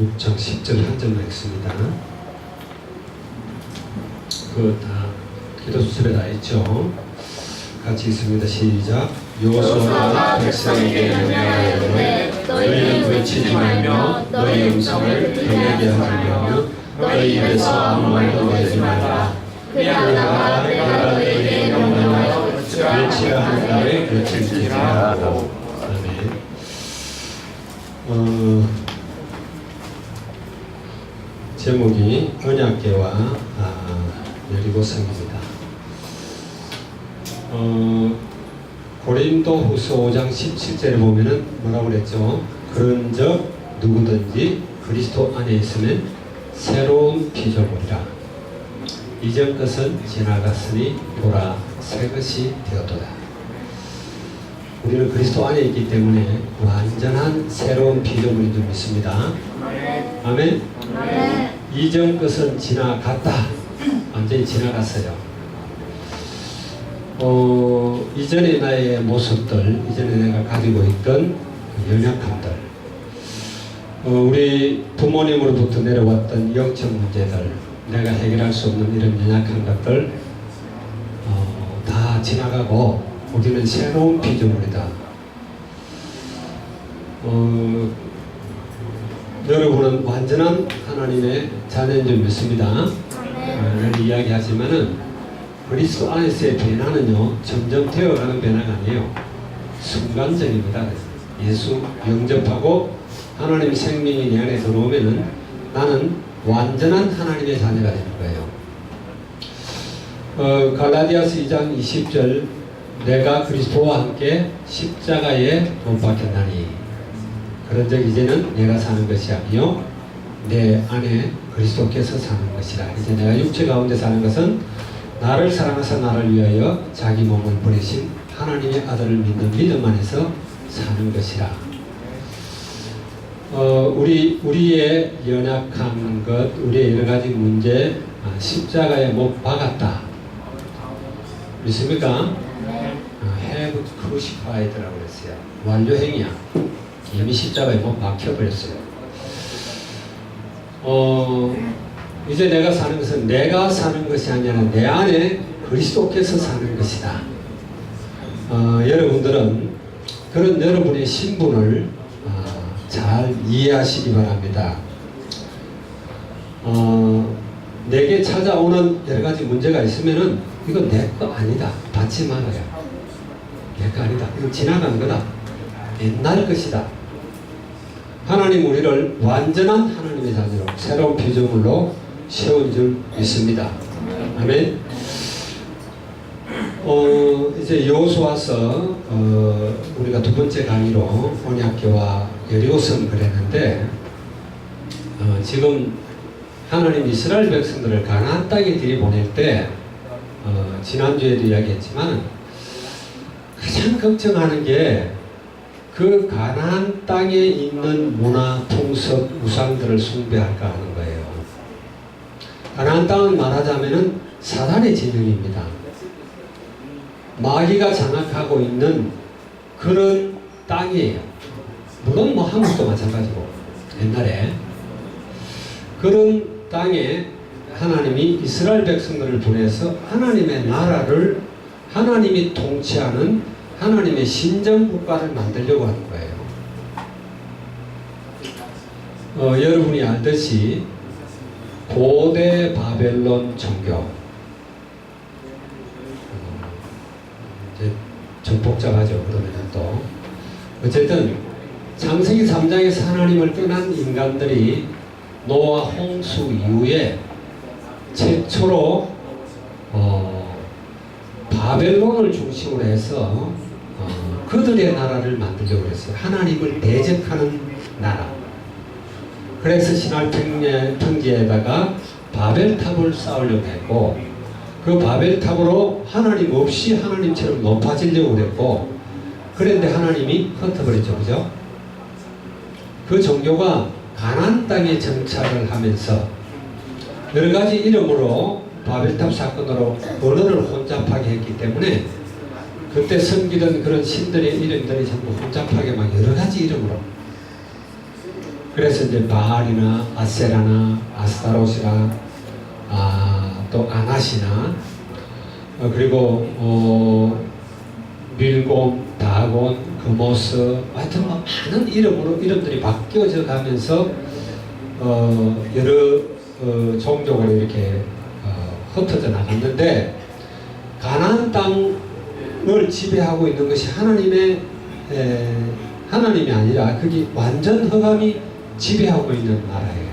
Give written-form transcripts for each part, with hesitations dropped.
6장 10절 한 절만 읽습니다. 그 다 기도 수술에 다 있죠. 같이 읽습니다. 시작. 여호수아가 백성에게 명령하였는데 너희는 외치지 말며 너희 음성을 들리게 하며 너희 입에서 아무 말도 내지 말라. 그리하다가 내가 너희에게 명령하여 외치라 하는 날에 외칠지라. 아멘. 제목이 언약궤와 여리고성입니다. 고린도후서 5장 17절에 보면은 뭐라고 그랬죠? 그런즉 누구든지 그리스도 안에 있으면 새로운 피조물이라. 이전 것은 지나갔으니 보라 새 것이 되었도다. 우리는 그리스도 안에 있기 때문에 완전한 새로운 피조물인 줄 믿습니다. 아멘. 이전 것은 지나갔다. 완전히 지나갔어요. 이전의 나의 모습들, 이전에 내가 가지고 있던 연약함들, 우리 부모님으로부터 내려왔던 영적 문제들, 내가 해결할 수 없는 이런 연약한 것들 다 지나가고 우리는 새로운 피조물이다. 여러분은 완전한 하나님의 자녀인 줄 믿습니다. 이런 이야기하지만은 그리스도 안에서의 변화는요, 점점 되어가는 변화가 아니에요. 순간적입니다. 예수 영접하고 하나님의 생명이 내 안에 들어오면은 나는 완전한 하나님의 자녀가 되는 거예요. 갈라디아서 2장 20절 내가 그리스도와 함께 십자가에 못 박혔나니 그런즉 이제는 내가 사는 것이 아니요 내 안에 그리스도께서 사는 것이라. 이제 내가 육체 가운데 사는 것은 나를 사랑하사 나를 위하여 자기 몸을 보내신 하나님의 아들을 믿는 믿음 안에서 사는 것이라. 우리의 연약한 것, 우리의 여러 가지 문제, 십자가에 못 박았다. 믿습니까? have crucified라고 그랬어요. 완료행위야. 이미 십자가에 못 박혀버렸어요. 이제 내가 사는 것은 내가 사는 것이 아니라 내 안에 그리스도께서 사는 것이다. 여러분들은 그런 여러분의 신분을 잘 이해하시기 바랍니다. 내게 찾아오는 여러 가지 문제가 있으면은 이건 내 거 아니다. 받지 말아요. 내 거 아니다. 이건 지나간 거다. 옛날 것이다. 하나님 우리를 완전한 하나님의 자녀로 새로운 피조물로 세운 줄 믿습니다. 아멘. 이제 여호수아서 우리가 두 번째 강의로 언약궤와 여리고성을 그랬는데 지금 하나님 이스라엘 백성들을 가나안 땅에 들이보낼 때 지난주에도 이야기했지만 가장 걱정하는 게 그 가나안 땅에 있는 문화, 풍습, 우상들을 숭배할까 하는 거예요. 가나안 땅은 말하자면은 사단의 진영입니다. 마귀가 장악하고 있는 그런 땅이에요. 물론 뭐 한국도 마찬가지고 옛날에 그런 땅에 하나님이 이스라엘 백성들을 보내서 하나님의 나라를 하나님이 통치하는 하나님의 신정국가를 만들려고 하는 거예요. 여러분이 알듯이 고대 바벨론 종교 이제 좀 복잡하죠. 그러면 또 어쨌든 창세기 3장에서 하나님을 떠난 인간들이 노아 홍수 이후에 최초로 바벨론을 중심으로 해서 그들의 나라를 만들려고 했어요. 하나님을 대적하는 나라. 그래서 신할 평지에다가 바벨탑을 쌓으려고 했고 그 바벨탑으로 하나님 없이 하나님처럼 높아지려고 했고 그런데 하나님이 흩어버렸죠. 그죠? 그 종교가 가나안 땅에 정착을 하면서 여러 가지 이름으로 바벨탑 사건으로 언어를 혼잡하게 했기 때문에 그때 섬기던 그런 신들의 이름들이 전부 혼잡하게 막 여러 가지 이름으로 그래서 이제 바알이나 아세라나 아스타롯이나 또 아낫이나 그리고 밀곰, 다곤, 그모스, 하여튼 뭐 많은 이름들이 바뀌어져 가면서 여러 종족으로 이렇게 흩어져 나갔는데, 가나안 땅을 지배하고 있는 것이 하나님이 아니라 그게 완전 흑암이 지배하고 있는 나라예요.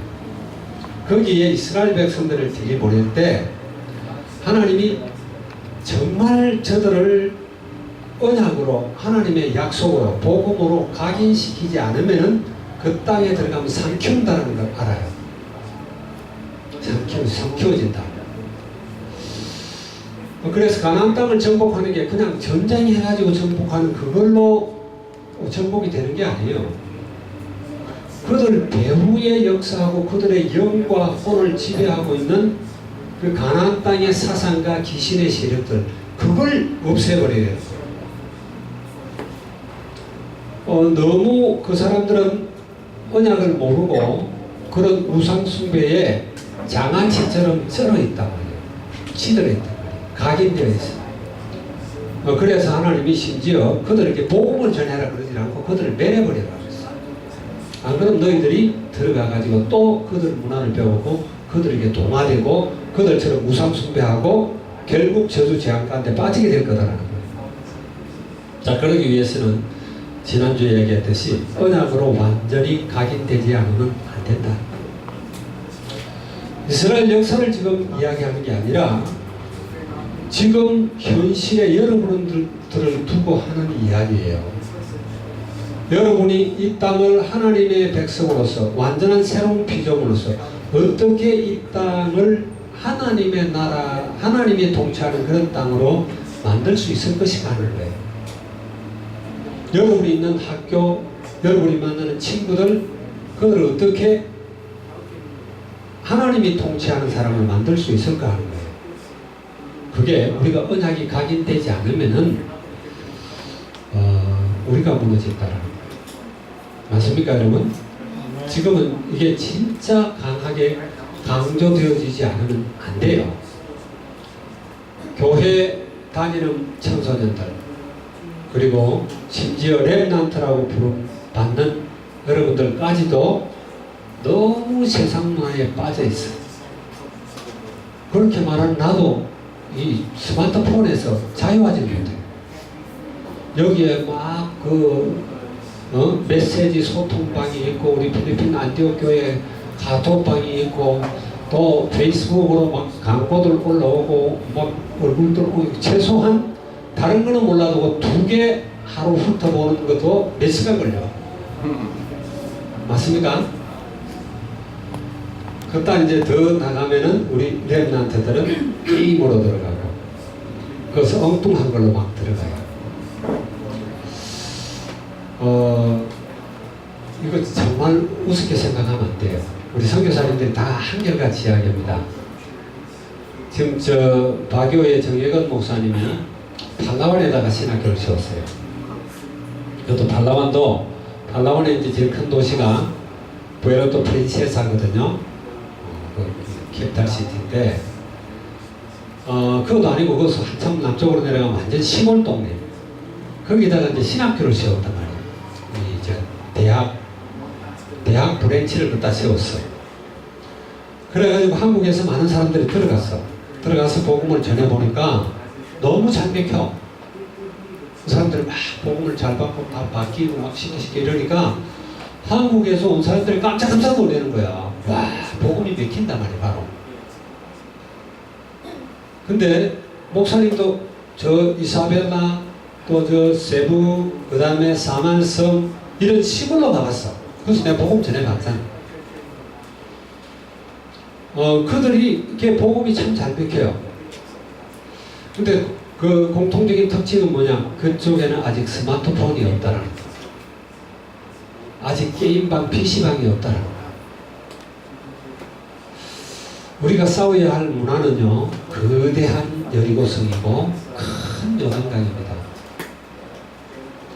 거기에 이스라엘 백성들을 들이보낼 때 하나님이 정말 저들을 언약으로, 하나님의 약속으로, 복음으로 각인시키지 않으면은 그 땅에 들어가면 삼키운다는 걸 알아요. 삼키워진다. 그래서 가나안 땅을 정복하는 게 그냥 전쟁해가지고 정복하는 그걸로 정복이 되는 게 아니에요. 그들 배후의 역사하고 그들의 영과 혼을 지배하고 있는 그 가나안 땅의 사상과 귀신의 세력들, 그걸 없애버려야 돼요. 너무 그 사람들은 언약을 모르고 그런 우상 숭배에 장아찌처럼 쩔어 있단 말이에요. 치들어 있단 말이에요. 각인되어 있어요. 그래서 하나님이 심지어 그들에게 복음을 전해라 그러지 않고 그들을 매려버리라 그랬어요. 안 그러면 너희들이 들어가가지고 또 그들 문화를 배우고 그들에게 동화되고 그들처럼 우상 숭배하고 결국 저주 재앙 가운데 빠지게 될 거다라는 거예요. 자, 그러기 위해서는 지난주에 얘기했듯이 언약으로 완전히 각인되지 않으면 안 된다. 이스라엘 역사를 지금 이야기하는 게 아니라 지금 현실에 여러분들을 두고 하는 이야기예요. 여러분이 이 땅을 하나님의 백성으로서 완전한 새로운 피조물로서 어떻게 이 땅을 하나님의 나라, 하나님이 통치하는 그런 땅으로 만들 수 있을 것인가 하는 거예요. 여러분이 있는 학교, 여러분이 만나는 친구들, 그들을 어떻게 하나님이 통치하는 사람을 만들 수 있을까 하는 거예요. 그게 우리가 언약이 각인되지 않으면은 우리가 무너진다라는 거예요. 맞습니까, 여러분? 지금은 이게 진짜 강하게 강조되어지지 않으면 안 돼요. 교회 다니는 청소년들, 그리고 심지어 렘넌트라고 부름받는 여러분들까지도 너무 세상 문화에 빠져 있어요. 그렇게 말하는 나도 이 스마트폰에서 자유하지 못해요. 여기에 막 메시지 소통방이 있고, 우리 필리핀 안디옥 교회 카톡방이 있고, 또 페이스북으로 막 광고들 올라오고, 막 얼굴들 오고, 최소한 다른 거는 몰라도 2개 하루 훑어보는 것도 몇 시간 걸려. 맞습니까? 그다 이제 더 나가면은 우리 렘넌트들은 게임으로 들어가고, 그래서 엉뚱한 걸로 막 들어가요. 이거 정말 우습게 생각하면 안 돼요. 우리 선교사님들이 다 한결같이 이야기합니다. 지금 바교의 정혜건 목사님이 팔라완에다가 신학교를 세웠어요. 이것도 팔라완의 이제 제일 큰 도시가 부에르토 프린세사거든요. 캡탈시티인데, 그것도 아니고 거기서 한참 남쪽으로 내려가면 완전 시골 동네. 거기다가 이제 신학교를 세웠단 말이에요. 이제 대학 브랜치를 갖다 세웠어요. 그래가지고 한국에서 많은 사람들이 들어가서 복음을 전해보니까 너무 잘 맥혀. 그 사람들이 막 복음을 잘 받고 다 바뀌고 막 시키시키 이러니까 한국에서 온 사람들이 깜짝깜짝 놀라는 거야. 와, 복음이 맥힌단 말이야, 바로. 근데 목사님도 저 이사벨라, 또 저 세부, 그 다음에 사만섬, 이런 시골로 나갔어. 그래서 내가 복음 전해봤잖아. 그들이 이렇게 복음이 참 잘 맥혀요. 근데 그 공통적인 특징은 뭐냐? 그쪽에는 아직 스마트폰이 없다라는 거. 아직 게임방, PC방이 없다라는 거. 우리가 싸워야 할 문화는요, 거대한 여리고성이고 큰 요단강입니다.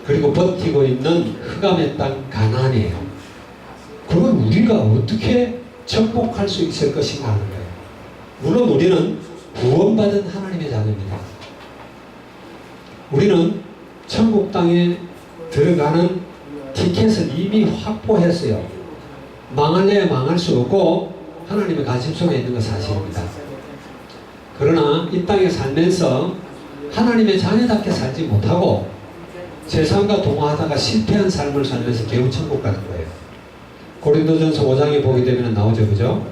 그리고 버티고 있는 흑암의 땅 가나안이에요. 그걸 우리가 어떻게 극복할 수 있을 것인가 하는 거예요. 물론 우리는 구원받은 하나님의 자녀입니다. 우리는 천국 땅에 들어가는 티켓을 이미 확보했어요. 망할래야 망할 수 없고 하나님의 관심 속에 있는 건 사실입니다. 그러나 이 땅에 살면서 하나님의 자녀답게 살지 못하고 세상과 동화하다가 실패한 삶을 살면서 겨우 천국 가는 거예요. 고린도전서 5장에 보게 되면 나오죠, 그죠?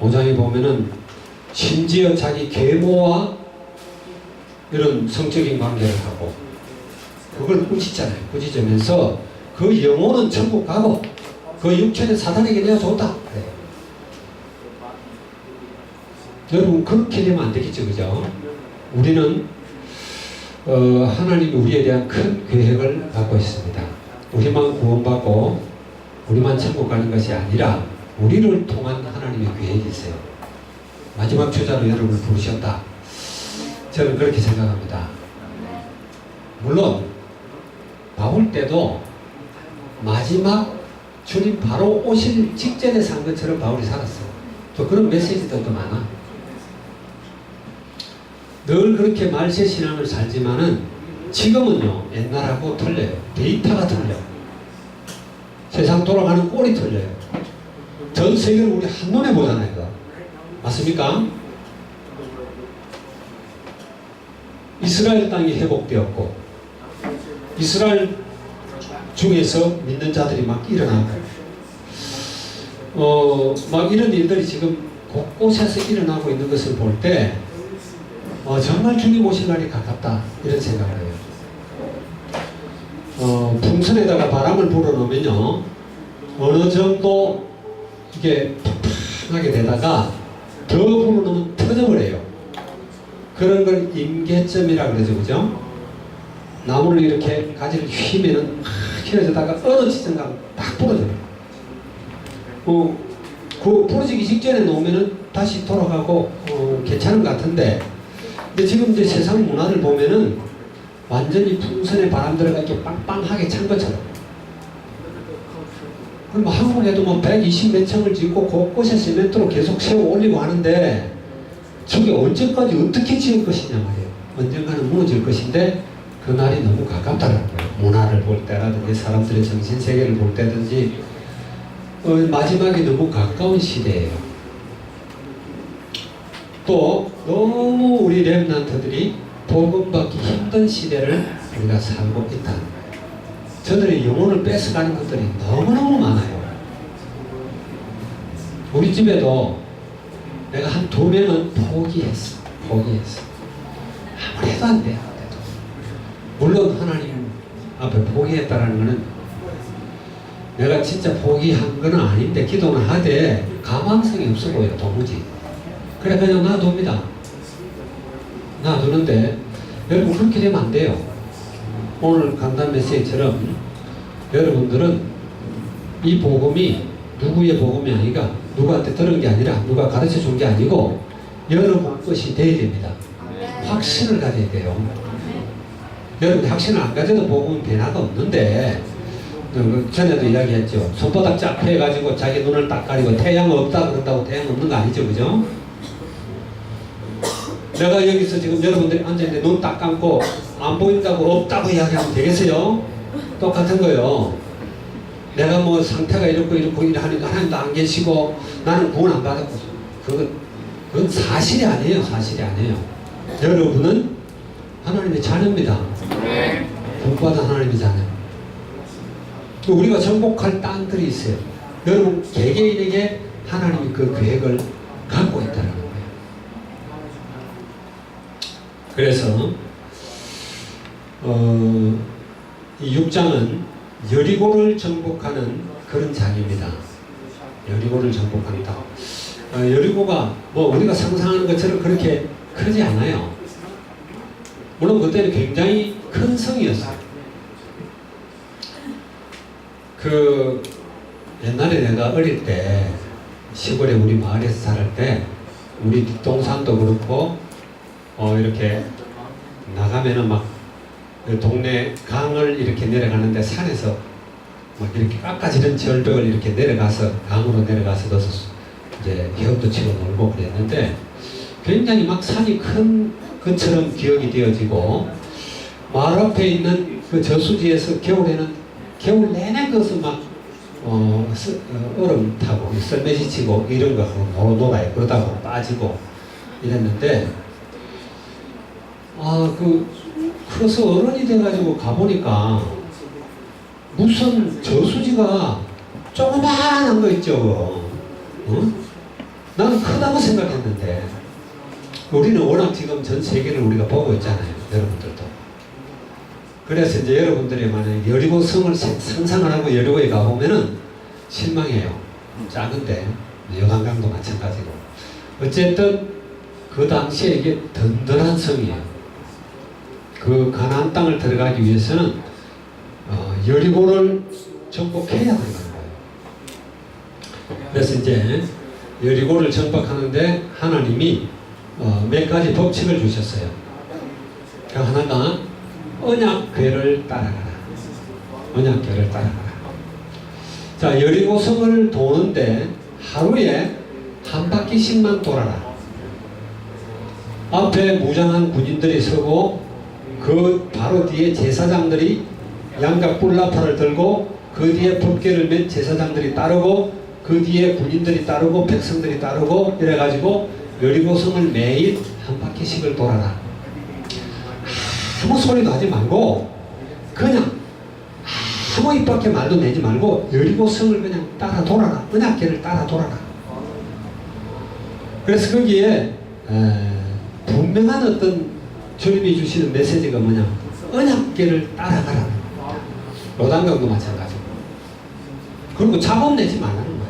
5장에 보면은 심지어 자기 계모와 이런 성적인 관계를 하고 그걸 꾸짖잖아요. 꾸짖으면서 그 영혼은 천국 가고 그 육체는 사단에게 내어줬다. 그래요. 여러분 그렇게 되면 안 되겠죠, 그죠? 우리는 하나님이 우리에 대한 큰 계획을 갖고 있습니다. 우리만 구원받고 우리만 천국 가는 것이 아니라 우리를 통한 하나님의 계획이 있어요. 마지막 주자로 여러분을 부르셨다. 저는 그렇게 생각합니다. 물론 바울 때도 마지막 주님 바로 오실 직전에 산 것처럼 바울이 살았어요. 또 그런 메시지들도 많아. 늘 그렇게 말세 신앙을 살지만은 지금은요 옛날하고 틀려요. 데이터가 틀려. 세상 돌아가는 꼴이 틀려요. 전 세계를 우리 한눈에 보잖아요. 맞습니까? 이스라엘 땅이 회복되었고 이스라엘 중에서 믿는 자들이 막 일어나고 막 이런 일들이 지금 곳곳에서 일어나고 있는 것을 볼 때 정말 주님 오실 날이 가깝다 이런 생각을 해요. 풍선에다가 바람을 불어넣으면요 어느 정도 이게 팍팍하게 되다가 더 불어넣으면 터져버려요. 그런 걸 임계점이라 그러죠, 그죠? 나무를 이렇게 가지를 휘면은 막 휘어지다가 어느 지점 가면 딱 부러져요. 그 부러지기 직전에 놓으면은 다시 돌아가고 괜찮은 것 같은데, 근데 지금 이제 세상 문화를 보면은 완전히 풍선에 바람 들어가 이렇게 빵빵하게 찬 것처럼. 그럼 한국에도 뭐 120 몇 층을 짓고 곳곳에 시멘트로 계속 세워 올리고 하는데 저게 언제까지 어떻게 지을 것이냐 말이에요. 언젠가는 무너질 것인데 그 날이 너무 가깝다는 거예요. 문화를 볼 때라든지 사람들의 정신세계를 볼 때든지 마지막이 너무 가까운 시대예요. 또 너무 우리 렘넌트들이 복음 받기 힘든 시대를 우리가 살고 있다는 거예요. 저들의 영혼을 뺏어가는 것들이 너무너무 많아요. 우리 집에도 내가 한 2명은 포기했어. 아무래도 안 돼. 물론 하나님 앞에 포기했다는 것은 내가 진짜 포기한 건 아닌데 기도는 하되 가망성이 없어 보여 도무지. 그래 그냥 놔둡니다. 놔두는데 여러분 그렇게 되면 안 돼요. 오늘 강단 메시지처럼 여러분들은 이 복음이 누구의 복음이 아니라 누구한테 들은 게 아니라 누가 가르쳐 준 게 아니고 여러분 것이 돼야 됩니다. 확신을 가져야 돼요. 여러분 확신을 안 가져도 복음은 변화가 없는데 전에도 이야기했죠. 손바닥 쫙 펴가지고 자기 눈을 딱 가리고 태양 없다 그런다고 태양 없는 거 아니죠, 그죠? 내가 여기서 지금 여러분들이 앉아있는데 눈 딱 감고 안 보인다고 없다고 이야기하면 되겠어요? 똑같은 거예요. 내가 뭐 상태가 이렇고 이러하니까 하나님도 안 계시고 나는 구원 안 받았고 그건 사실이 아니에요. 사실이 아니에요. 여러분은 하나님의 자녀입니다. 구원받은 하나님의 자녀. 또 우리가 정복할 땅들이 있어요. 여러분 개개인에게 하나님이 그 계획을 갖고 있다는 거예요. 그래서 이 6장은 여리고를 정복하는 그런 장입니다. 여리고를 정복한다. 여리고가 뭐 우리가 상상하는 것처럼 그렇게 크지 않아요. 물론 그때는 굉장히 큰 성이었어요. 옛날에 내가 어릴 때 시골에 우리 마을에서 살을 때 우리 뒷동산도 그렇고 이렇게 나가면은 막 동네 강을 이렇게 내려가는데 산에서 막 이렇게 깎아지는 절벽을 이렇게 내려가서 강으로 내려가서 넣어서 이제 헤엄도 치고 놀고 그랬는데 굉장히 막 산이 큰 것처럼 기억이 되어지고 마을 앞에 있는 그 저수지에서 겨울 내내 그것을 막 얼음 타고 썰매지 치고 이런 거 하고 놀아요. 그러다가 빠지고 이랬는데 커서 어른이 돼가지고 가보니까 무슨 저수지가 조그만한 거 있죠. 나는 크다고 생각했는데 우리는 워낙 지금 전 세계를 우리가 보고 있잖아요. 여러분들도. 그래서 이제 여러분들이 만약에 여리고 성을 상상을 하고 여리고에 가보면은 실망해요. 작은데 요단강도 마찬가지고. 어쨌든 그 당시에 이게 든든한 성이에요. 그 가나안 땅을 들어가기 위해서는 여리고를 정복해야 들어가는 거예요. 그래서 이제 여리고를 정복하는데 하나님이 몇 가지 법칙을 주셨어요. 그 하나가 언약궤를 따라가라. 언약궤를 따라가라. 자, 여리고 성을 도는데 하루에 한 바퀴씩만 돌아라. 앞에 무장한 군인들이 서고 그 바로 뒤에 제사장들이 양각 뿔나팔을 들고 그 뒤에 법궤를 맨 제사장들이 따르고 그 뒤에 군인들이 따르고 백성들이 따르고 이래가지고 여리고성을 매일 한 바퀴씩을 돌아라. 아무 소리도 하지 말고 그냥 아무 입 밖에 말도 내지 말고 여리고성을 그냥 따라 돌아라. 언약궤를 따라 돌아라. 그래서 거기에 분명한 어떤 주님이 주시는 메시지가 뭐냐, 언약궤를 따라가라. 요단강도 마찬가지고. 그리고 잡음 내지 말라는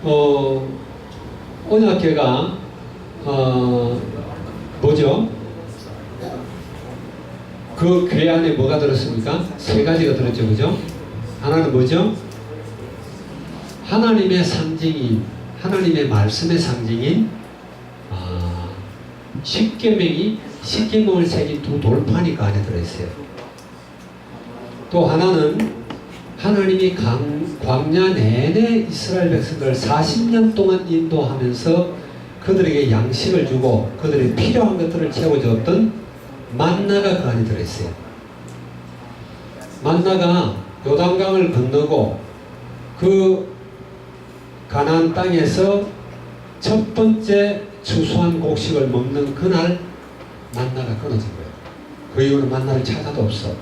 거예요. 언약궤가 뭐죠? 그 궤 안에 뭐가 들었습니까? 세 가지가 들었죠, 그죠? 하나는 뭐죠? 하나님의 상징인, 하나님의 말씀의 상징인 십계명을 새긴 두 돌판이 그 안에 들어있어요. 또 하나는 하나님이 광야 내내 이스라엘 백성들 40년 동안 인도하면서 그들에게 양식을 주고 그들의 필요한 것들을 채워줬던 만나가 그 안에 들어있어요. 만나가 요단강을 건너고 그 가나안 땅에서 첫 번째 추수한 곡식을 먹는 그날 만나가 끊어진 거예요. 그 이후로 만나를 찾아도 없어.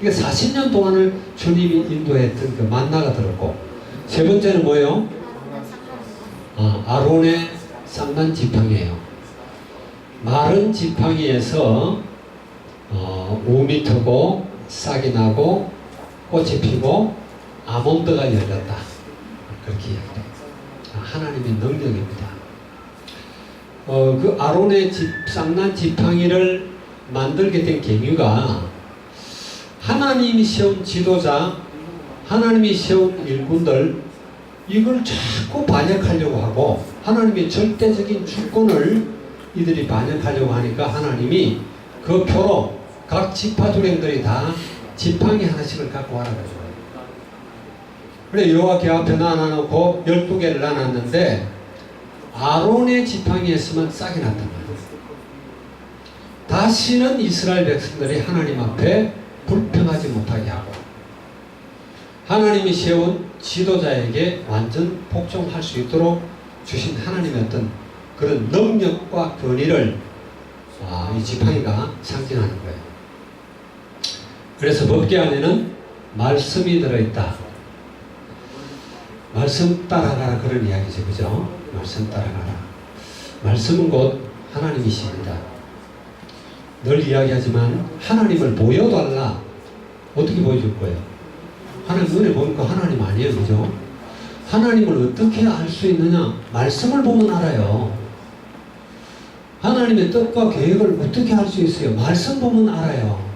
이게 40년 동안을 주님이 인도했던 그 만나가 들었고, 세 번째는 뭐예요? 아론의 쌍난 지팡이에요. 마른 지팡이에서 우미 트고 싹이 나고 꽃이 피고 아몬드가 열렸다. 그렇게 이야기해요. 하나님의 능력입니다. 그 아론의 쌍난 지팡이를 만들게 된 계기가 하나님이 세운 지도자, 하나님이 세운 일꾼들, 이걸 자꾸 반역하려고 하고 하나님의 절대적인 주권을 이들이 반역하려고 하니까 하나님이 그 표로 각 지파 주령들이 다 지팡이 하나씩을 갖고 와라 그래요. 그래 여호와 궤 앞에 놔놓고 12개를 놔놨는데 아론의 지팡이였으면 싹이 났단 말이에요. 다시는 이스라엘 백성들이 하나님 앞에 불평하지 못하게 하고 하나님이 세운 지도자에게 완전 복종할 수 있도록 주신 하나님의 어떤 그런 능력과 권위를 이 지팡이가 상징하는 거예요. 그래서 법궤 안에는 말씀이 들어있다. 말씀 따라가라 그런 이야기죠. 그죠? 말씀 따라가라. 말씀은 곧 하나님이십니다. 늘 이야기하지만 하나님을 보여달라. 어떻게 보여줄 거예요? 하나님 눈에 보니까 하나님 아니에요. 그죠? 하나님을 어떻게 알 수 있느냐? 말씀을 보면 알아요. 하나님의 뜻과 계획을 어떻게 알 수 있어요? 말씀 보면 알아요.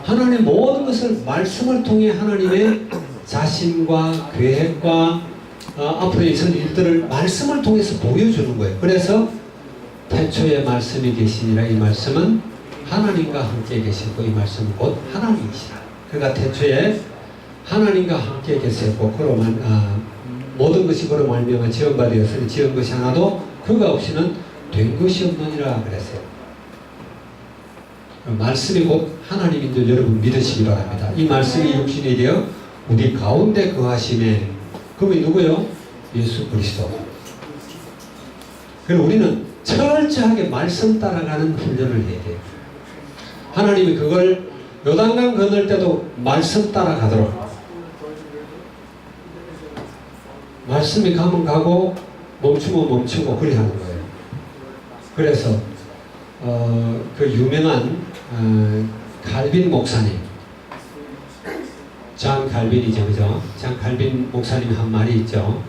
하나님 모든 것을 말씀을 통해 하나님의 자신과 계획과 앞으로 있을 일들을 말씀을 통해서 보여주는 거예요. 그래서 태초에 말씀이 계시니라. 이 말씀은 하나님과 함께 계시고 이 말씀은 곧 하나님이시라. 그러니까 태초에 하나님과 함께 계셨고 그로 모든 것이 그로 말미암아 지은 바 되었으니 지은 것이 하나도 그가 없이는 된 것이 없느니라 그랬어요. 말씀이 곧 하나님인 줄 여러분 믿으시기 바랍니다. 이 말씀이 육신이 되어 우리 가운데 거하심에 그분이 누구요? 예수 그리스도. 그리고 우리는 철저하게 말씀 따라가는 훈련을 해야 돼요. 하나님이 그걸 요단강 건널 때도 말씀 따라가도록, 말씀이 가면 가고 멈추면 멈추고 그리 하는 거예요. 그래서 그 유명한 칼빈 목사님, 잔 칼빈이죠, 그죠? 잔 칼빈 목사님이 한 말이 있죠.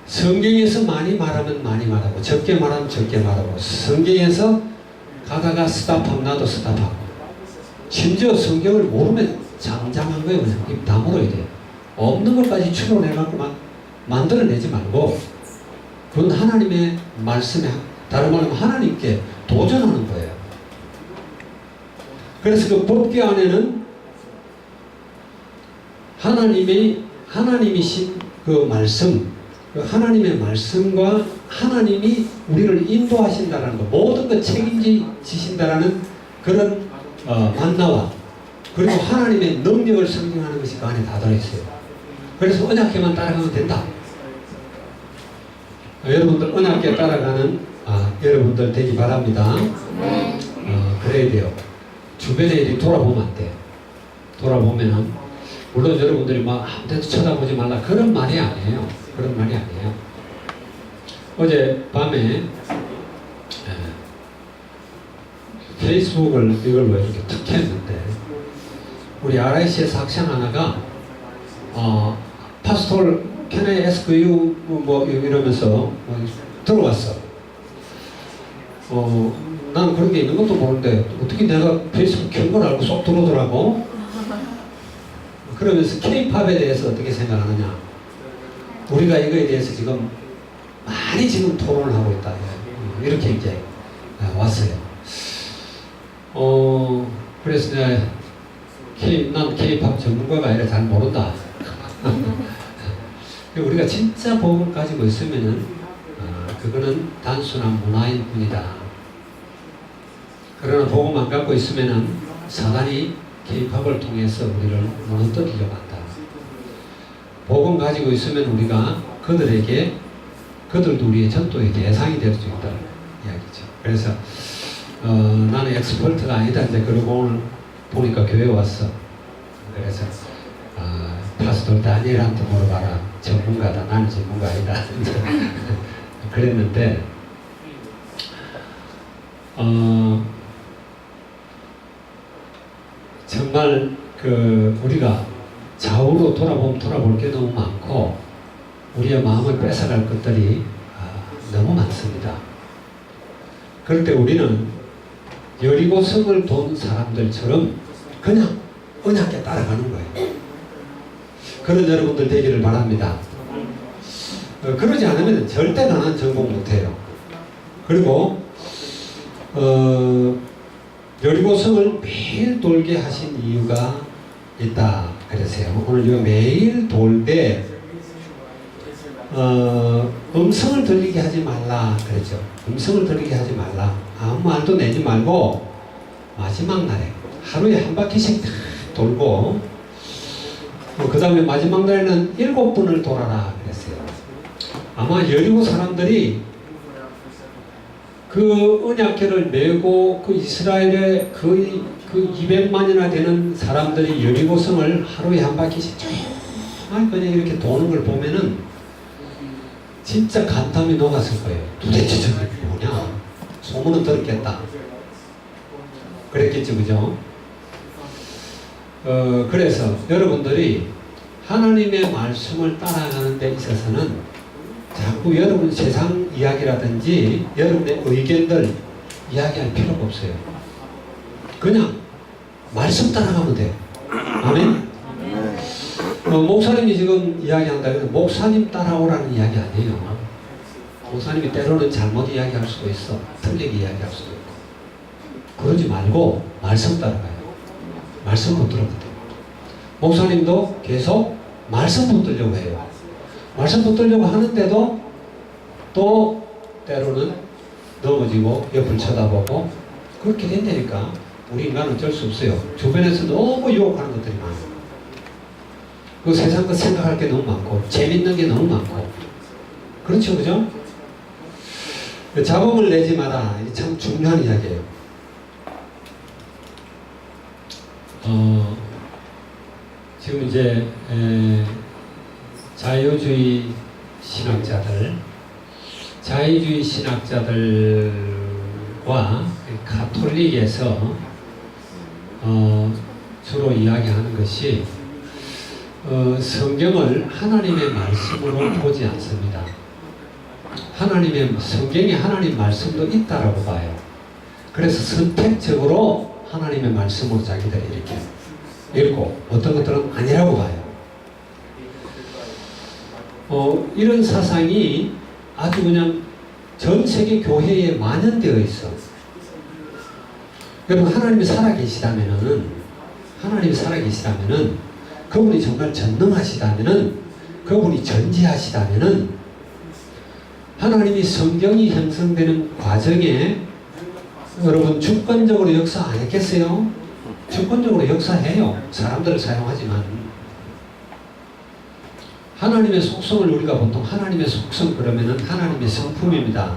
성경에서 많이 말하면 많이 말하고 적게 말하면 적게 말하고, 성경에서 가다가 스탑하면 나도 스탑하고, 심지어 성경을 모르면 장장한 거예요. 그냥 입 다물어야 돼요. 없는 것까지 추론해갖고 막 만들어내지 말고, 그건 하나님의 말씀에, 다른 말로 하면 하나님께 도전하는 거예요. 그래서 그 법궤 안에는 하나님이신 그 말씀, 그 하나님의 말씀과 하나님이 우리를 인도하신다라는 것, 모든 것 책임지신다라는 그런 만나와, 그리고 하나님의 능력을 상징하는 것이 그 안에 다 들어있어요. 그래서 언약궤만 따라가면 된다. 여러분들 언약궤 따라가는 여러분들 되기 바랍니다. 그래야 돼요. 주변에 일이 돌아보면 안 돼. 돌아보면은, 물론 여러분들이 막 아무데도 쳐다보지 말라 그런 말이 아니에요. 그런 말이 아니에요. 어제 밤에 페이스북을 이걸 왜 이렇게 탁 했는데, 우리 RIC에서 학생 하나가 파스톨 can I ask you 뭐 이러면서 들어왔어. 난 그런 게 있는 것도 모르는데 어떻게 내가 페이스북 켠 걸 알고 쏙 들어오더라고. 그러면서 K-팝에 대해서 어떻게 생각하느냐, 우리가 이거에 대해서 지금 많이 지금 토론을 하고 있다, 이렇게 이제 왔어요. 그래서 내가 난 K-팝 전문가가 아니라 잘 모른다. 우리가 진짜 복음을 가지고 있으면은 그거는 단순한 문화인 뿐이다. 그러나 복음 안 갖고 있으면은 사단이 K-팝을 통해서 우리를 무너뜨리려고 한다. 복음 가지고 있으면 우리가 그들도 우리의 전도의 대상이 될 수 있다는 이야기죠. 그래서 나는 엑스퍼트가 아니다. 이제 그러고 오늘 보니까 교회 왔어. 그래서 파스tor 다니엘한테 물어봐라. 전문가다. 나는 전문가 아니다. 그랬는데 정말 우리가 좌우로 돌아볼 게 너무 많고 우리의 마음을 뺏어갈 것들이 너무 많습니다. 그럴 때 우리는 여리고성을 돈 사람들처럼 그냥 언약에 따라가는 거예요. 그런 여러분들 되기를 바랍니다. 그러지 않으면 절대 나는 전공 못해요. 그리고 여리고성을 매일 돌게 하신 이유가 있다 그러세요. 오늘 이 매일 돌때 음성을 들리게 하지 말라 그랬죠. 음성을 들리게 하지 말라. 아무 말도 내지 말고 마지막 날에 하루에 한 바퀴씩 다 돌고, 그 다음에 마지막 날에는 7번을 돌아라 그랬어요. 아마 여리고 사람들이 그 언약궤를 메고 그 이스라엘의 거의 200만이나 되는 사람들이 여리고성을 하루에 한 바퀴씩 쭉 그냥 이렇게 도는 걸 보면은 진짜 간담이 녹았을 거예요. 도대체 저게 뭐냐? 소문은 들었겠다. 그랬겠죠, 그죠? 그래서 여러분들이 하나님의 말씀을 따라가는 데 있어서는 자꾸 여러분 세상 이야기라든지 여러분의 의견들 이야기할 필요가 없어요. 그냥 말씀 따라가면 돼요. 아멘? 목사님이 지금 이야기한다 해도 목사님 따라오라는 이야기 아니에요. 목사님이 때로는 잘못 이야기할 수도 있어. 틀리게 이야기할 수도 있고. 그러지 말고 말씀 따라가요. 말씀 붙들어야 돼요. 목사님도 계속 말씀 붙들려고 해요. 말씀 붙들려고 하는데도 또 때로는 넘어지고 옆을 쳐다보고 그렇게 된다니까. 우리 인간은 어쩔 수 없어요. 주변에서 너무 유혹하는 것들이 많아요. 그 세상 것 생각할 게 너무 많고 재밌는 게 너무 많고 그렇죠, 그죠? 잡음을 내지 마라. 이게 참 중요한 이야기예요. 지금 이제 자유주의 신학자들과 가톨릭에서 주로 이야기하는 것이 성경을 하나님의 말씀으로 보지 않습니다. 성경에 하나님 말씀도 있다라고 봐요. 그래서 선택적으로 하나님의 말씀으로 자기들이 이렇게 읽고 어떤 것들은 아니라고 봐요. 이런 사상이 아주 그냥 전 세계 교회에 만연되어 있어. 여러분, 하나님이 살아계시다면은 그분이 정말 전능하시다면은 그분이 전지하시다면은 하나님이 성경이 형성되는 과정에 여러분 주권적으로 역사 안 했겠어요? 주권적으로 역사해요. 사람들을 사용하지만 하나님의 속성을 우리가 보통 하나님의 속성 그러면은 하나님의 성품입니다.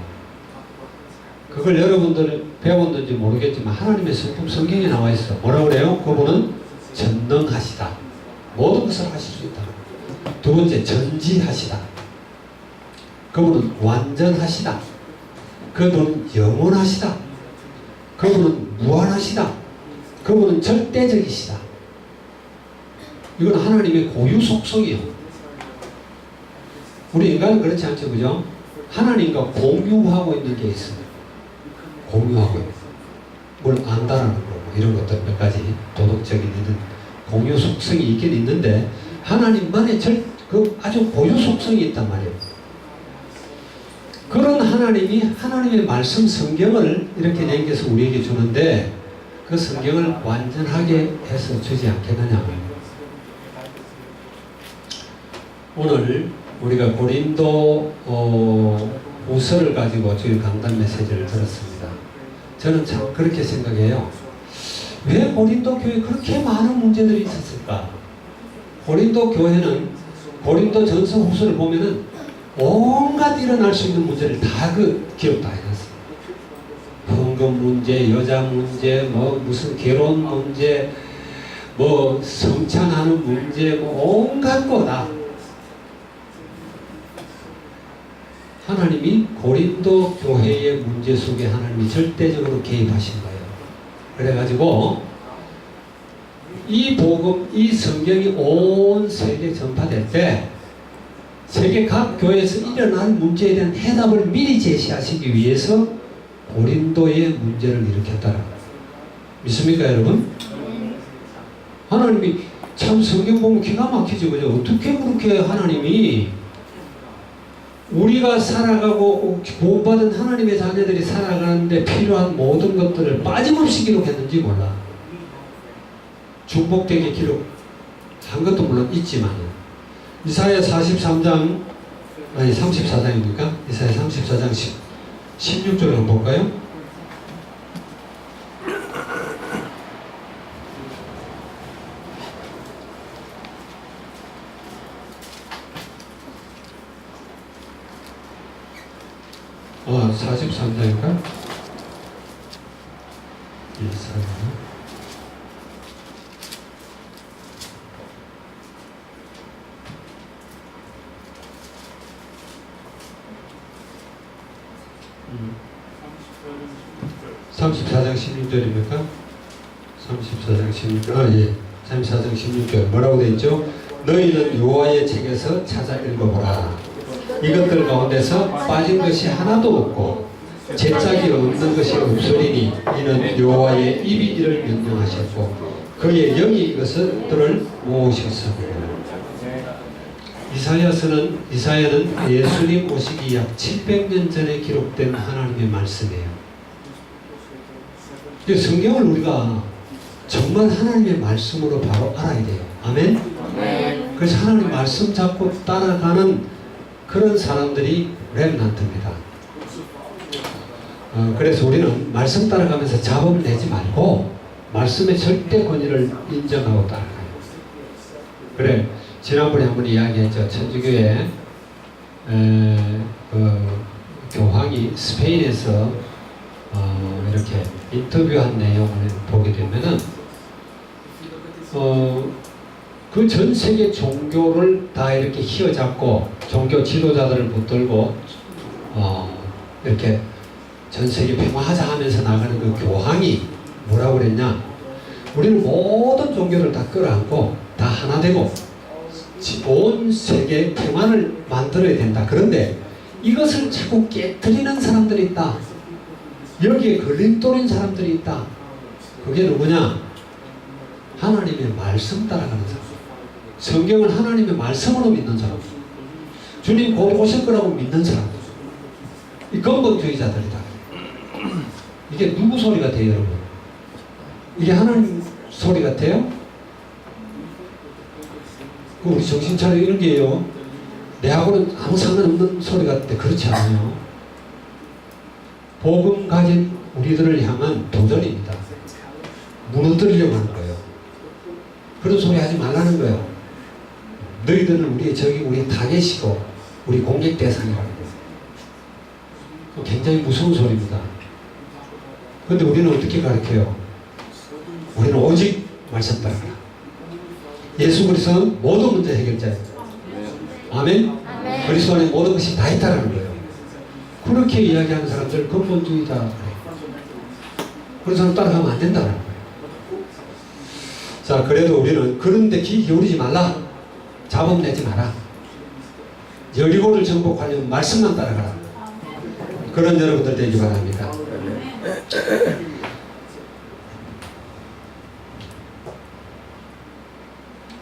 그걸 여러분들 배웠는지 모르겠지만 하나님의 성품 성경에 나와 있어. 뭐라고 그래요? 그분은 전능하시다. 모든 것을 하실 수 있다. 두 번째, 전지하시다. 그분은 완전하시다. 그분은 영원하시다. 그분은 무한하시다. 그분은 절대적이시다. 이건 하나님의 고유 속성이에요. 우리 인간은 그렇지 않죠, 그죠? 하나님과 공유하고 있는 게 있어요. 공유하고 있어요. 뭘 안다라는 거, 이런 것들 몇 가지 도덕적인 이런 공유 속성이 있긴 있는데 하나님만의 아주 고유 속성이 있단 말이에요. 그런 하나님이 하나님의 말씀 성경을 이렇게 남겨서 우리에게 주는데 그 성경을 완전하게 해서 주지 않겠느냐. 오늘 우리가 고린도 후서를 가지고 주일 강단 메시지를 들었습니다. 저는 참 그렇게 생각해요. 왜 고린도 교회에 그렇게 많은 문제들이 있었을까? 고린도 교회는 고린도 전서 후서를 보면은 온갖 일어날 수 있는 문제를 다 기록 다 해놨어요. 헌금 문제, 여자 문제, 무슨 결혼 문제, 성찬하는 문제, 온갖 거다. 하나님이 고린도 교회의 문제 속에 하나님이 절대적으로 개입하신 거예요. 그래가지고 이 복음, 이 성경이 온 세계에 전파될 때 세계 각 교회에서 일어난 문제에 대한 해답을 미리 제시하시기 위해서 고린도의 문제를 일으켰다라. 믿습니까, 여러분? 하나님이 참 성경 보면 기가 막히죠, 그죠? 어떻게 그렇게 하나님이 우리가 살아가고 구원받은 하나님의 자녀들이 살아가는데 필요한 모든 것들을 빠짐없이 기록했는지 몰라. 중복되게 기록한 것도 물론 있지만 이사야 34장입니까? 이사야 34장 16절을 한번 볼까요? 아, 43장인가? 이사야 34장 16절입니까? 34장 16절. 예. 34장 16절. 뭐라고 되어 있죠? 너희는 여호와의 책에서 찾아 읽어보라. 이것들 가운데서 빠진 것이 하나도 없고 제짝이 없는 것이 없으리니 이는 여호와의 입이 이를 명령하셨고 그의 영이 이것들을 모으셨습니다. 이사야는 예수님 오시기 약 700년 전에 기록된 하나님의 말씀이에요. 성경을 우리가 정말 하나님의 말씀으로 바로 알아야 돼요. 아멘? 아멘. 그래서 하나님 말씀 잡고 따라가는 그런 사람들이 렘넌트입니다. 그래서 우리는 말씀 따라가면서 잡음 내지 말고 말씀의 절대 권위를 인정하고 따라가요. 그래, 지난번에 한번 이야기했죠. 천주교회 교황이 스페인에서 이렇게 인터뷰한 내용을 보게 되면은 그 전 세계 종교를 다 이렇게 휘어잡고 종교 지도자들을 붙들고 이렇게 전 세계 평화하자 하면서 나가는 그 교황이 뭐라고 그랬냐? 우리는 모든 종교를 다 끌어안고 다 하나 되고 온 세계 평화를 만들어야 된다. 그런데 이것을 자꾸 깨뜨리는 사람들이 있다. 여기에 걸림돌인 사람들이 있다. 그게 누구냐? 하나님의 말씀 따라가는 사람. 성경을 하나님의 말씀으로 믿는 사람. 주님 곧 오실 거라고 믿는 사람. 이 근본주의자들이다. 이게 누구 소리 같아요, 여러분? 이게 하나님 소리 같아요? 우리 정신 차려 이런 게요. 내하고는 아무 상관없는 소리 같은데 그렇지 않아요. 복음 가진 우리들을 향한 도전입니다. 무너뜨리려고 하는 거예요. 그런 소리 하지 말라는 거예요. 너희들은 우리의 적이고 우리의 타겟이고 우리 공격 대상이라는 거예요. 굉장히 무서운 소리입니다. 그런데 우리는 어떻게 가르쳐요? 우리는 오직 말씀 따라가라. 예수 그리스도는 모든 문제 해결자예요. 아멘? 아멘. 그리스도 안에 모든 것이 다 있다는 거예요. 그렇게 이야기하는 사람들 근본주의다 그래요. 그런 사람 따라가면 안 된다는 거예요. 자, 그래도 우리는 그런데 귀 기울이지 말라. 잡음 내지 마라. 여리고를 정복하려면 말씀만 따라가라. 그런 여러분들 되기 바랍니다.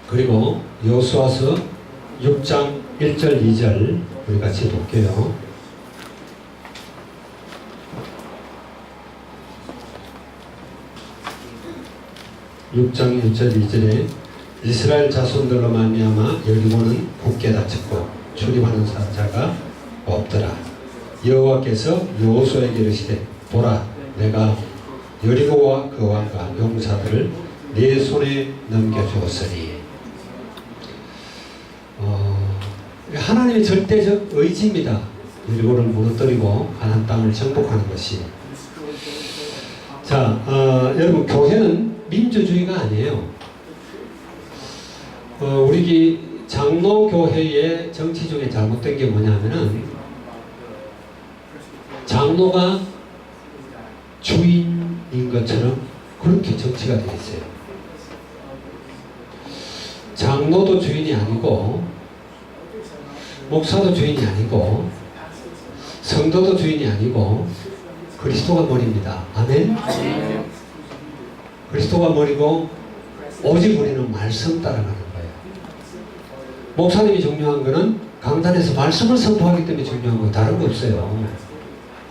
그리고 여호수아서 6장 1절 2절 우리 같이 볼게요. 6장 1절 2절에 이스라엘 자손들로 말미암아 여리고는 굳게 닫혔고 출입하는 자가 없더라. 여호와께서 여호수아에게 이르시되 보라 내가 여리고와 그 왕과 용사들을 네 손에 넘겨주었으니. 하나님의 절대적 의지입니다. 여리고를 무너뜨리고 가나안 땅을 정복하는 것이. 자, 여러분 교회는 민주주의가 아니에요. 우리 장로교회의 정치 중에 잘못된 게 뭐냐면은 장로가 주인인 것처럼 그렇게 정치가 되어 있어요. 장로도 주인이 아니고 목사도 주인이 아니고 성도도 주인이 아니고 그리스도가 머리입니다. 아멘? 그리스도가 머리고 오직 우리는 말씀 따라가는 거예요. 목사님이 중요한 거는 강단에서 말씀을 선포하기 때문에 중요한 거예요. 다른 거 없어요.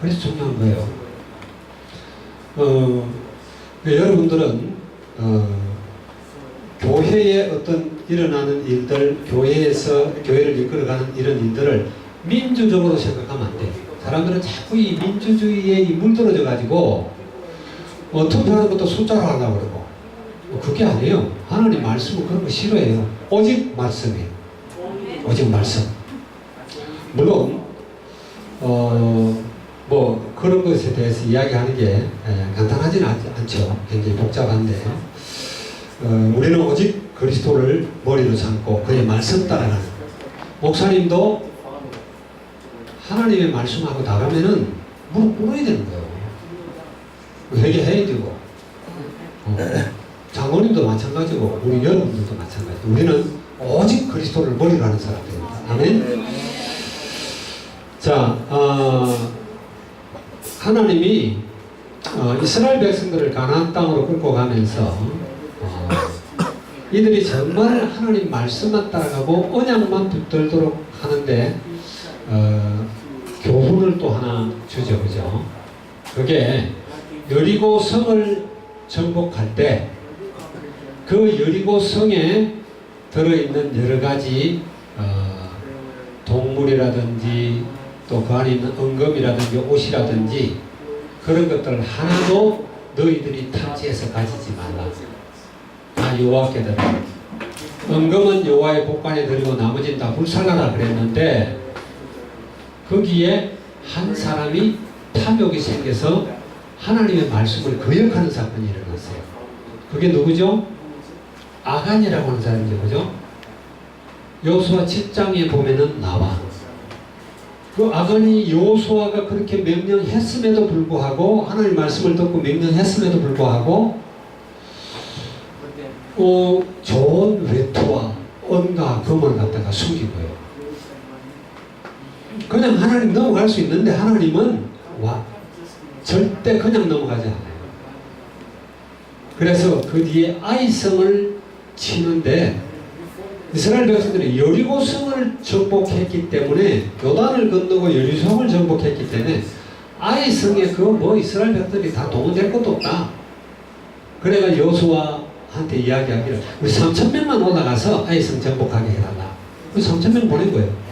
그래서 중요한 거예요. 여러분들은 교회에 어떤 일어나는 일들, 교회에서 교회를 이끌어가는 이런 일들을 민주적으로 생각하면 안 돼요. 사람들은 자꾸 이 민주주의에 물들어져 가지고 투표하는 것도 숫자로 하려고 그러고 그게 아니에요. 하나님 말씀은 그런 거 싫어해요. 오직 말씀이에요. 오직 말씀. 물론 뭐 그런 것에 대해서 이야기하는 게 간단하지는 않죠. 굉장히 복잡한데 우리는 오직 그리스도를 머리로 삼고 그의 말씀 따라가는. 목사님도 하나님의 말씀하고 나가면은 무릎 꿇어야 되는 거예요. 회개해야 되고 장로님도 마찬가지고 우리 여러분들도 마찬가지고 우리는 오직 그리스도를 머리로 하는 사람들입니다. 아멘. 자, 하나님이 이스라엘 백성들을 가나안 땅으로 끌고 가면서 이들이 정말 하나님 말씀만 따라가고 언약만 붙들도록 하는데 교훈을 또 하나 주죠, 그죠? 그게 여리고 성을 정복할 때 그 여리고 성에 들어있는 여러 가지 동물이라든지 또 그 안에 있는 은금이라든지 옷이라든지 그런 것들 하나도 너희들이 탐지해서 가지지 말라. 다 여호와께 드리라. 은금은 여호와의 복관에 드리고 나머지는 다 불살라라 그랬는데 거기에 한 사람이 탐욕이 생겨서 하나님의 말씀을 거역하는 사건이 일어났어요. 그게 누구죠? 아간이라고 하는 사람이죠. 그죠? 여호수아 7장에 보면은 나와. 그 아간이 여호수아가 그렇게 명령했음에도 불구하고 하나님의 말씀을 듣고 명령했음에도 불구하고 좋은 외투와 은과 금을 갖다가 숨긴 거예요. 그냥 하나님 넘어갈 수 있는데 하나님은 절대 그냥 넘어가지 않아요. 그래서 그 뒤에 아이성을 치는데 이스라엘 백성들이 여리고성을 정복했기 때문에 요단을 건너고 여리고성을 정복했기 때문에 아이성에 이스라엘 백성들이 다 동원될 것도 없다. 그래가 여호수아한테 이야기하기를 우리 3,000명만 올라가서 아이성 정복하게 해달라. 그 3,000명 보낸 거예요.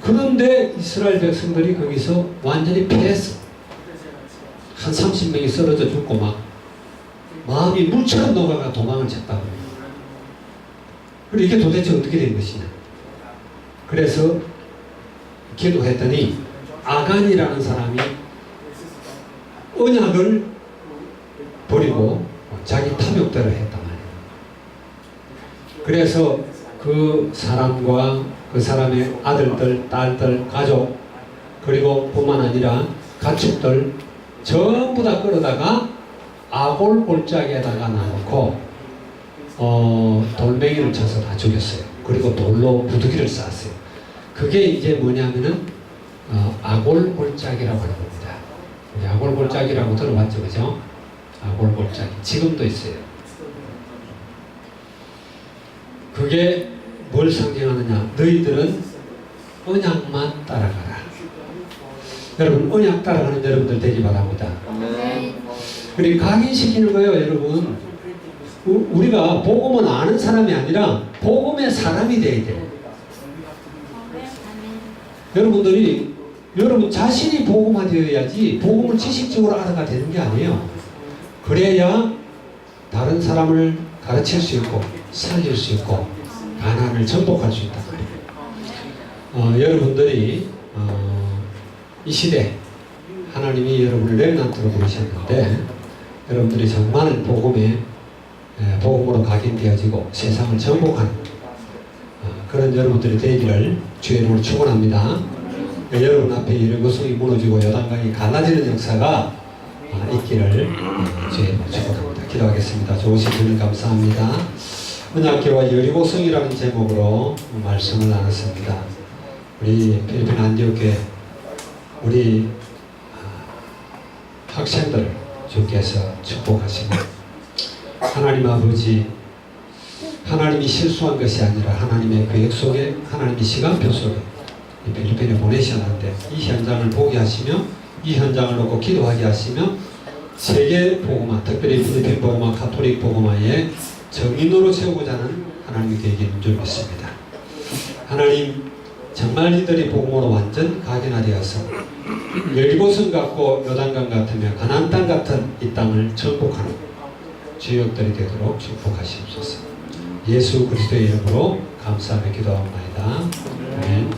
그런데 이스라엘 백성들이 거기서 완전히 패했어. 한 30명이 쓰러져 죽고 막 마음이 물처럼 녹아가 도망을 쳤다고. 그리고 이게 도대체 어떻게 된 것이냐. 그래서 기도했더니 아간이라는 사람이 언약을 버리고 자기 탐욕대로 했단 말이에요. 그래서 그 사람과 그 사람의 아들들, 딸들, 가족 그리고 뿐만 아니라 가축들 전부 다 끌어다가 아골 골짜기에다가 놔놓고 돌멩이를 쳐서 다 죽였어요. 그리고 돌로 부두기를 쌓았어요. 그게 이제 뭐냐면은 아골 골짜기라고 하는 겁니다. 우리 아골 골짜기라고 들어봤죠, 그죠? 아골 골짜기 지금도 있어요. 그게 뭘 상징하느냐? 너희들은 언약만 따라가라. 여러분 언약 따라가는 여러분들 되기 바랍니다. 그리고 각인시키는 거예요, 여러분. 우리가 복음은 아는 사람이 아니라 복음의 사람이 돼야 돼요. 여러분 자신이 복음화 되어야지 복음을 지식적으로 알아가 되는 게 아니에요. 그래야 다른 사람을 가르칠 수 있고 살릴 수 있고 가난을 정복할 수 있단 말이에요. 여러분들이 이 시대 하나님이 여러분을 렘넌트로 부르셨는데 여러분들이 정말 복음으로 각인되어지고 세상을 정복하는 그런 여러분들이 되기를 주의 이름으로 축원합니다. 여러분 앞에 여리고성이 무너지고 요단강이 갈라지는 역사가 있기를 주의 이름으로 축원합니다. 기도하겠습니다. 좋으신 주님 감사합니다. 언약궤와 여리고성이라는 제목으로 말씀을 나눴습니다. 우리 필리핀 안디옥교회 우리 학생들 주께서 축복하시고 하나님 아버지 하나님이 실수한 것이 아니라 하나님의 계획 속에 하나님의 시간표 속에 이 필리핀에 보내셨는데 이 현장을 보게 하시며 이 현장을 놓고 기도하게 하시며 세계 복음화 특별히 필리핀 복음화 가톨릭 복음화의 정인으로 세우고자 하는 하나님의 계획이 있는 줄 믿습니다. 하나님 정말 이들이 복음으로 완전 각인화되어서 여리고성 같고 요단강 같으며 가나안 땅 같은 이 땅을 정복하는 주역들이 되도록 축복하시옵소서. 예수 그리스도의 이름으로 감사하며 기도합니다. 아멘.